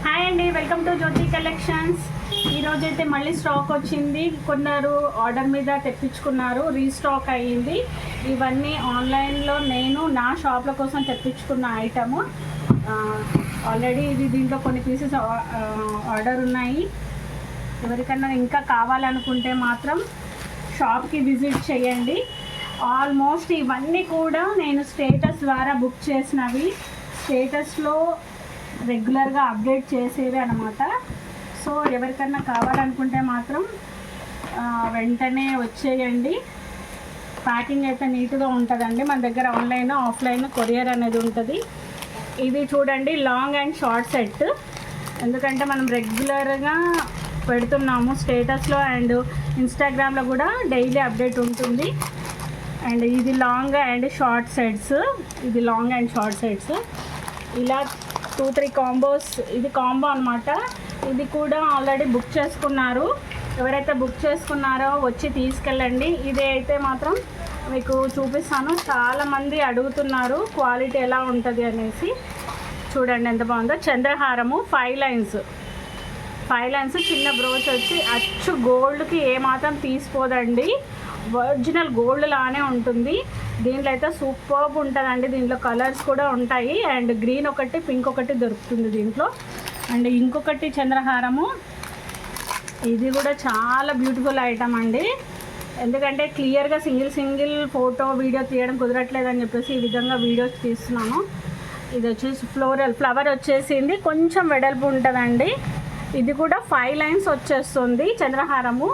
Hi అండి, welcome to Jyothi collections. ఈరోజైతే మళ్ళీ స్టాక్ వచ్చింది. కొందరు ఆర్డర్ మీద తెప్పించుకున్నారు, రీస్టాక్ అయ్యింది. ఇవన్నీ ఆన్లైన్లో నేను నా షాప్ల కోసం తెప్పించుకున్న ఐటము. ఆల్రెడీ దీంట్లో కొన్ని పీసెస్ ఆర్డర్ ఉన్నాయి. ఎవరికన్నా ఇంకా కావాలనుకుంటే మాత్రం షాప్కి విజిట్ చేయండి. ఆల్మోస్ట్ ఇవన్నీ కూడా నేను స్టేటస్ ద్వారా బుక్ చేసినవి, స్టేటస్లో రెగ్యులర్గా అప్డేట్ చేసేవి అన్నమాట. సో ఎవరికన్నా కావాలనుకుంటే మాత్రం వెంటనే వచ్చేయండి. ప్యాకింగ్ అయితే నీట్గా ఉంటుందండి. మన దగ్గర ఆన్లైన్ ఆఫ్లైన్ కొరియర్ అనేది ఉంటుంది. ఇది చూడండి, లాంగ్ అండ్ షార్ట్ సెట్. ఎందుకంటే మనం రెగ్యులర్గా పెడుతున్నాము స్టేటస్లో అండ్ ఇన్స్టాగ్రామ్లో కూడా డైలీ అప్డేట్ ఉంటుంది. అండ్ ఇది లాంగ్ అండ్ షార్ట్ సెట్స్, ఇలా 2-3 కాంబోస్. ఇది కాంబో అనమాట. ఇది కూడా ఆల్రెడీ బుక్ చేసుకున్నారు. ఎవరైతే బుక్ చేసుకున్నారో వచ్చి తీసుకెళ్ళండి. ఇది అయితే మాత్రం మీకు చూపిస్తాను. చాలామంది అడుగుతున్నారు క్వాలిటీ ఎలా ఉంటుంది అనేసి. చూడండి ఎంత బాగుందో. చంద్రహారము 5 లైన్స్ చిన్న బ్రోచ్ వచ్చి అచ్చు గోల్డ్కి ఏమాత్రం తీసిపోదండి. ఒరిజినల్ గోల్డ్ లానే ఉంటుంది. దీంట్లో అయితే సూపర్బ్ ఉంటుందండి. దీంట్లో కలర్స్ కూడా ఉంటాయి. అండ్ గ్రీన్ ఒకటి, పింక్ ఒకటి దొరుకుతుంది దీంట్లో. అండ్ ఇంకొకటి చంద్రహారము, ఇది కూడా చాలా బ్యూటిఫుల్ ఐటమ్ అండి. ఎందుకంటే క్లియర్గా సింగిల్ ఫోటో వీడియో తీయడం కుదరట్లేదని చెప్పేసి ఈ విధంగా వీడియోస్ తీస్తున్నాను. ఇది వచ్చేసి ఫ్లవర్ వచ్చేసింది, కొంచెం వెడల్పు ఉంటుందండి. ఇది కూడా 5 లైన్స్ వచ్చేస్తుంది చంద్రహారము.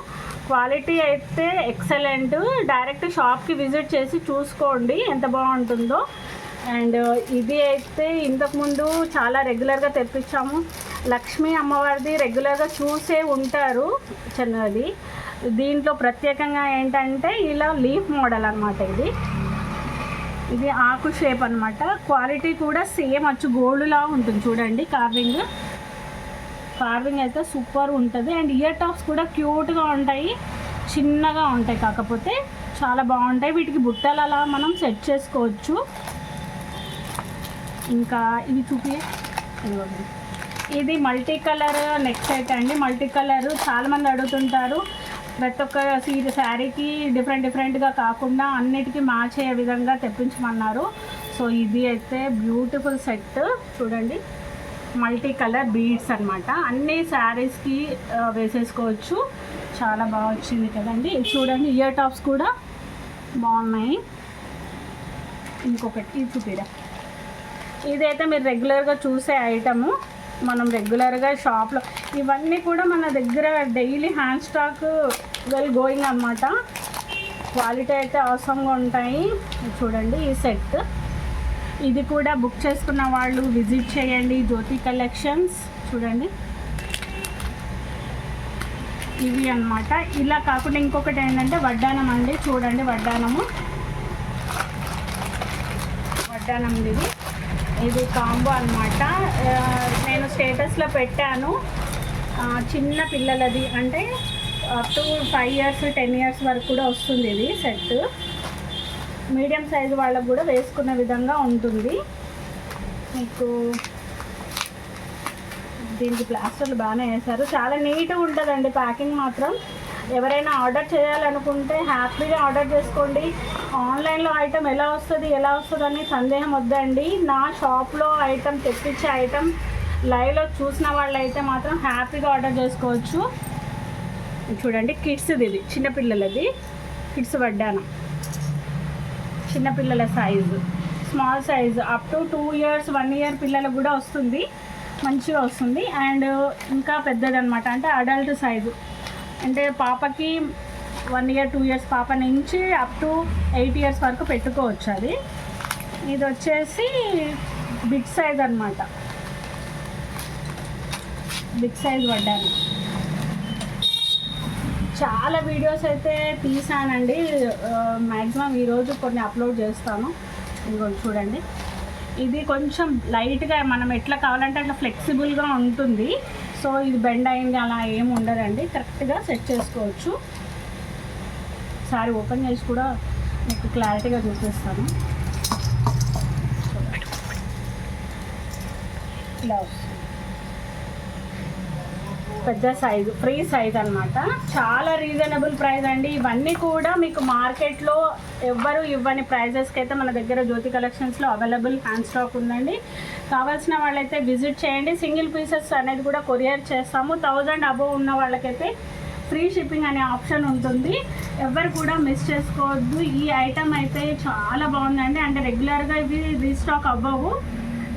క్వాలిటీ అయితే ఎక్సలెంట్. డైరెక్ట్ షాప్కి విజిట్ చేసి చూసుకోండి ఎంత బాగుంటుందో. అండ్ ఇది అయితే ఇంతకుముందు చాలా రెగ్యులర్గా తెప్పించాము. లక్ష్మీ అమ్మవారిది రెగ్యులర్గా చూసే ఉంటారు చిన్నది. దీంట్లో ప్రత్యేకంగా ఏంటంటే ఇలా లీఫ్ మోడల్ అనమాట. ఇది ఆకు షేప్ అనమాట. క్వాలిటీ కూడా సేమ్ అచ్చు గోల్డ్లా ఉంటుంది. చూడండి కార్వింగ్ అయితే సూపర్ ఉంటుంది. అండ్ ఇయర్ టాప్స్ కూడా క్యూట్గా ఉంటాయి, చిన్నగా ఉంటాయి, కాకపోతే చాలా బాగుంటాయి. వీటికి బుట్టలు అలా మనం సెట్ చేసుకోవచ్చు. ఇంకా ఇది ఇది మల్టీ కలర్ నెక్ సెట్ అండి. మల్టీ కలర్ చాలామంది అడుగుతుంటారు. ప్రతి ఒక్క శారీకి డిఫరెంట్గా కాకుండా అన్నిటికీ మ్యాచ్ అయ్యే విధంగా తెప్పించమన్నారు. సో ఇది అయితే బ్యూటిఫుల్ సెట్. చూడండి, మల్టీ కలర్ బీడ్స్ అనమాట. అన్ని శారీస్కి వేసేసుకోవచ్చు. చాలా బాగా వచ్చింది కదండి. చూడండి, ఇయర్ టాప్స్ కూడా బాగున్నాయి. ఇంకొకటి ఇది చూపిరా. ఇదైతే మీరు రెగ్యులర్గా చూసే ఐటము. మనం రెగ్యులర్గా షాప్లో ఇవన్నీ కూడా మన దగ్గర డైలీ హ్యాండ్ స్టాక్ గోయింగ్ అనమాట. క్వాలిటీ అయితే అవసరంగా ఉంటాయి. చూడండి ఈ సెట్. ఇది కూడా బుక్ చేసుకున్న వాళ్ళు విజిట్ చేయండి జ్యోతి కలెక్షన్స్. చూడండి ఇవి అన్నమాట. ఇలా కాకుండా ఇంకొకటి ఏంటంటే వడ్డానం అండి. చూడండి వడ్డానం ఇది కాంబో అన్నమాట. నేను స్టేటస్లో పెట్టాను. చిన్న పిల్లలది అంటే అప్ టు 5 years 10 years వరకు కూడా వస్తుంది ఇది సెట్. మీడియం సైజు వాళ్ళకు కూడా వేసుకునే విధంగా ఉంటుంది. మీకు దీనికి ప్లాస్టర్లు బాగానే వేశారు. చాలా నీట్గా ఉంటుందండి ప్యాకింగ్ మాత్రం. ఎవరైనా ఆర్డర్ చేయాలనుకుంటే హ్యాపీగా ఆర్డర్ చేసుకోండి. ఆన్లైన్లో ఐటమ్ ఎలా వస్తుంది అని సందేహం వద్దండి. నా షాప్లో ఐటమ్ తెప్పించే ఐటమ్ లైవ్లో చూసిన వాళ్ళు అయితే మాత్రం హ్యాపీగా ఆర్డర్ చేసుకోవచ్చు. చూడండి కిడ్స్ది, ఇది చిన్నపిల్లలది. కిడ్స్ వడ్డానం, చిన్నపిల్లల size, small size up to 2 years 1 year పిల్లలకు కూడా వస్తుంది, మంచిగా వస్తుంది. అండ్ ఇంకా పెద్దదన్నమాట, అంటే అడల్ట్ సైజు. అంటే పాపకి 1 year 2 years పాప నుంచి అప్ టు 8 years వరకు పెట్టుకోవచ్చు. అది ఇది వచ్చేసి బిగ్ సైజ్ అనమాట. బిగ్ సైజ్ వడ్డాను. చాలా వీడియోస్ అయితే తీసానండి. మ్యాక్సిమం ఈరోజు కొన్ని అప్లోడ్ చేస్తాను. ఇదిగోండి చూడండి, ఇది కొంచెం లైట్గా మనం ఎట్లా కావాలంటే అట్లా ఫ్లెక్సిబుల్గా ఉంటుంది. సో ఇది బెండ్ అయింది అలా ఏమి ఉండదండి, కరెక్ట్గా సెట్ చేసుకోవచ్చు. సారీ ఓపెన్ చేసి కూడా మీకు క్లారిటీగా చూపిస్తాను. ఇలా వస్తుంది. పెద్ద సైజు, ఫ్రీ సైజ్ అనమాట. చాలా రీజనబుల్ ప్రైస్ అండి. ఇవన్నీ కూడా మీకు మార్కెట్లో ఎవ్వరు ఇవ్వని ప్రైజెస్కి అయితే మన దగ్గర జ్యోతి కలెక్షన్స్లో అవైలబుల్ హ్యాండ్ స్టాక్ ఉందండి. కావాల్సిన వాళ్ళైతే విజిట్ చేయండి. సింగిల్ పీసెస్ అనేది కూడా కొరియర్ చేస్తాము. 1000 అబోవ్ ఉన్న వాళ్ళకైతే ఫ్రీ షిప్పింగ్ అనే ఆప్షన్ ఉంటుంది. ఎవరు కూడా మిస్ చేసుకోవద్దు. ఈ ఐటమ్ అయితే చాలా బాగుందండి. అంటే రెగ్యులర్గా ఇవి రీస్టాక్ అవ్వవు.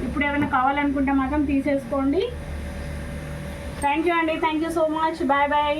ఇప్పుడు ఏమైనా కావాలనుకుంటే మాత్రం తీసేసుకోండి. థ్యాంక్ యూ అండి. Thank you so much. Bye bye.